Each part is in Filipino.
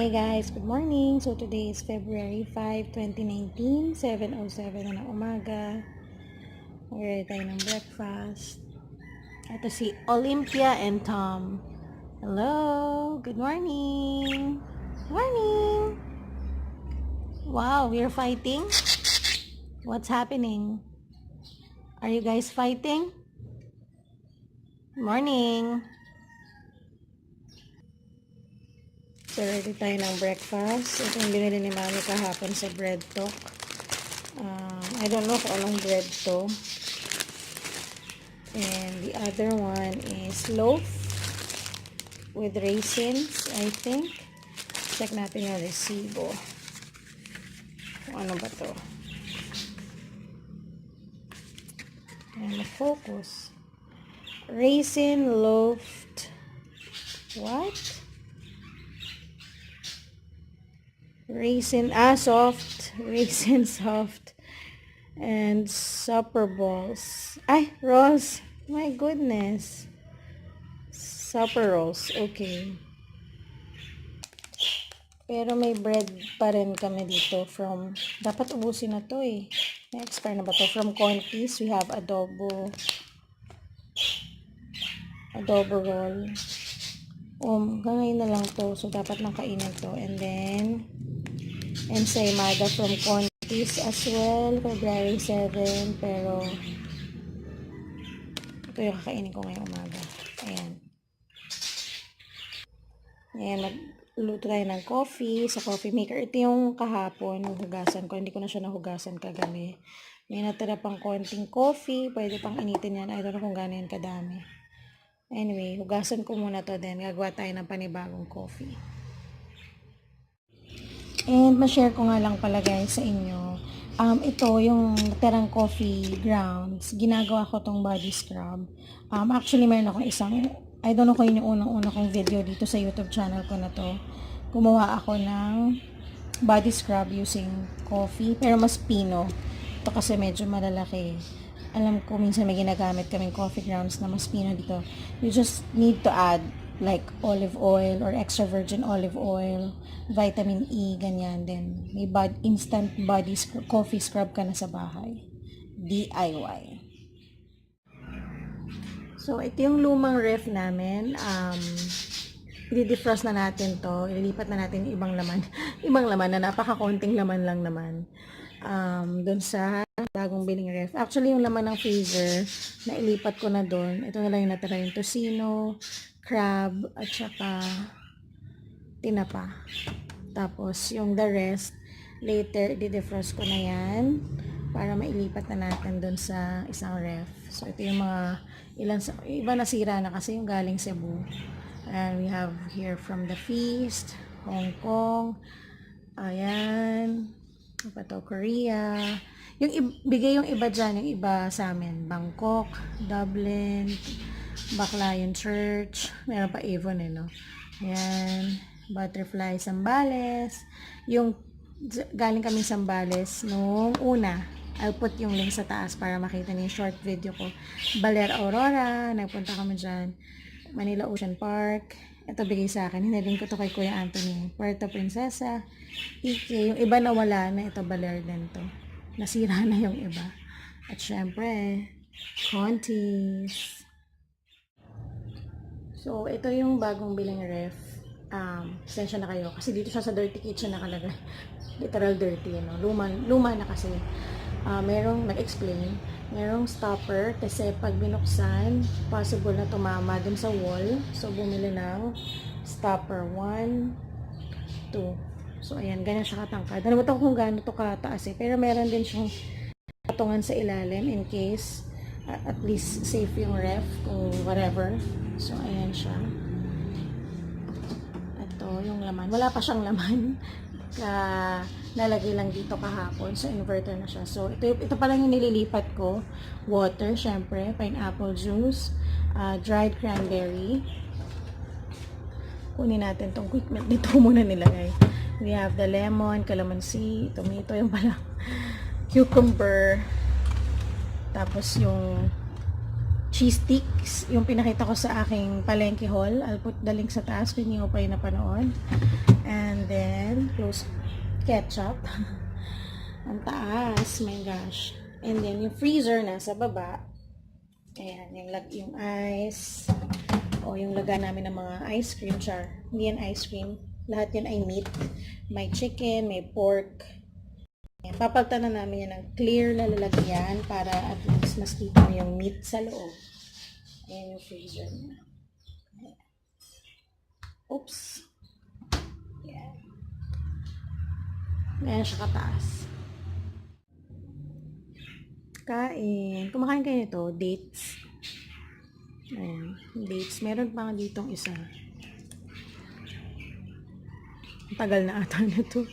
Hey guys, good morning. So today is February 5, 2019, 7:07 na ng umaga. Mag-ready tayo ng breakfast. Ito si Olympia and Tom. Hello, good morning. Morning. Wow, we're fighting? What's happening? Are you guys fighting? Morning. So, ready tayo ng breakfast. Ito yung binili ni Mami kahapon sa bread talk. I don't know kung anong bread to. And the other one is loaf with raisins, I think. Check natin yung resibo. Kung ano ba to. Ayan, focus. Raisin loaf. What? Raisin soft and supper balls. Ay, rolls. My goodness. Supper rolls. Okay. Pero may bread pa rin kami dito from, dapat ubusin na to eh. Na-expire na ba to? From Contis, we have adobo roll. Ngayon na lang to. So, dapat lang kainin to. And then, ensaymada from Contis as well, February 7, pero ito yung kakainin ko ngayong umaga. Ayan, magluto tayo ng coffee sa coffee maker. Ito yung kahapon, hugasan ko. Hindi ko na siya nahugasan kagabi. May natira pang konting coffee, pwede pang initin yan. I don't know kung gano'n yan kadami. Anyway, hugasan ko muna to, then gagawa tayo ng panibagong coffee. And ma-share ko nga lang pala guys sa inyo. Ito yung natirang coffee grounds. Ginagawa ko tong body scrub. Actually meron akong isang, I don't know kung yun yung unang-una kong video dito sa YouTube channel ko na to. Gumawa ako ng body scrub using coffee, pero mas pino. Ito kasi medyo malalaki. Alam ko minsan may ginagamit kaming coffee grounds na mas pino dito. You just need to add like olive oil or extra virgin olive oil, vitamin E, ganyan. Then, may instant body coffee scrub ka na sa bahay. DIY. So, ito yung lumang ref namin. I-defrost na natin to. Ililipat na natin yung ibang laman. Ibang laman na napaka-konting laman lang naman. Doon sa bagong biling ref. Actually, yung laman ng freezer, na ilipat ko na doon. Ito na lang yung natira, yung tocino, crab, at saka tinapa. Tapos, yung the rest, later, i-defrost ko na yan para mailipat na natin dun sa isang ref. So, ito yung mga iba nasira na kasi yung galing Cebu. And we have here from the Feast, Hong Kong, ayan, apa to, Korea. Bigay yung iba dyan, yung iba sa amin, Bangkok, Dublin, Baclayan Church, meron pa Avon no? Ayan, Butterfly Zambales, yung galing kami Zambales nung una. I'll put yung link sa taas para makita niyo yung short video ko. Baler Aurora, nagpunta kami dyan. Manila Ocean Park, ito bigay sa akin, hiniling ko to kay Kuya Anthony. Puerto Princesa, Ike, yung iba na wala na, ito Baler din to. Nasira na yung iba. At syempre, Contis. So, ito yung bagong biling ref. Pasensya na kayo. Kasi dito siya sa dirty kitchen nakalagay. Literal dirty, Luma na kasi. Merong, nag-explain, merong stopper. Kasi pag binuksan, possible na tumama dun sa wall. So, bumili ng stopper. 1, 2. So, ayan. Ganyan siya katangkad. Nalimutan ko kung gaano to kataas eh. Pero meron din siyang patungan sa ilalim in case at least safe yung ref kung whatever. So, ayan siya. Ito, yung laman. Wala pa siyang laman. Nalagay lang dito kahapon. So, inverter na siya. So, ito pa lang yung nililipat ko. Water, syempre. Pineapple juice. Dried cranberry. Kunin natin tong quick melt. Dito muna nilagay. We have the lemon, calamansi, tomato, yung palang cucumber. Tapos yung cheese sticks, yung pinakita ko sa aking palengke haul. I'll put the link sa taas kung hindi ko pa yung napanood. And then, close ketchup. Ang taas, my gosh. And then, yung freezer nasa baba. Ayan, yung ice. O yung laga namin ng mga ice cream, char. Hindi yan ice cream. Lahat yan ay meat. May chicken, may pork. Ayan, papalitan na namin yan ng clear na lalagyan para at least mas kita mo yung meat sa loob. Ayan yung freezer niya. Ayan. Oops. Ayan. Ayan siya kataas. Kain. Kumakain kayo nito. Dates. Ayan. Dates. Meron pa nga ditong isa. Tagal na ata nito.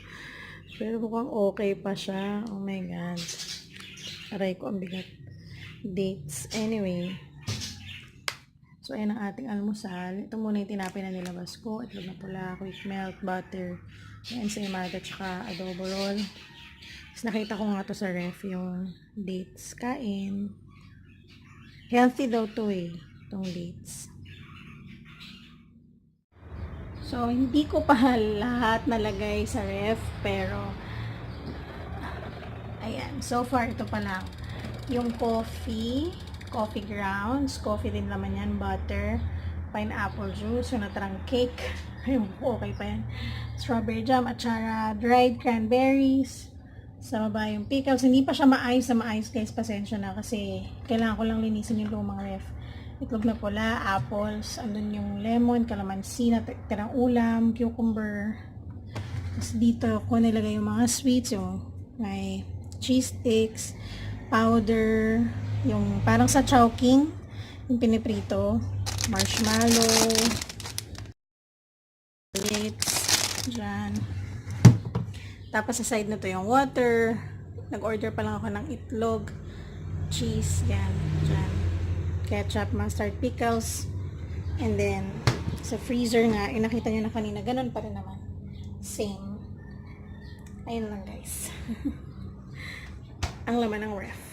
Pero mukhang okay pa siya. Oh my God. Aray ko, ang bigat. Dates. Anyway. So, ayan ang ating almusal. Ito muna yung tinapay na nilabas ko. Itlog na pula, quick melt, butter, ensaymada, tsaka adobo roll. Tapos nakita ko nga to sa ref, yung dates. Kain. Healthy daw to eh. Itong dates. So, hindi ko pa lahat nalagay sa ref, pero ayan, so far ito pa lang. Yung coffee grounds, coffee din naman yan, butter, pineapple juice, yung natarang cake, yung okay pa yan, strawberry jam, at saka dried cranberries, sa baba yung pickles. Hindi pa siya maayos guys, pasensya na kasi kailangan ko lang linisin yung lumang ref. Itlog na pula, apples, andun yung lemon, kalamansi na tirang ulam, cucumber. Tapos dito ko nilagay yung mga sweets, yung may cheese sticks, powder, yung parang sa chowking, yung piniprito, marshmallow, grapes, dyan. Tapos sa side na to yung water, nag-order pa lang ako ng itlog, cheese, yan, dyan. Ketchup, mustard, pickles, and then sa freezer nga, nakita nyo na kanina, ganun pa rin naman, same. Ayun lang guys. Ang laman ng ref.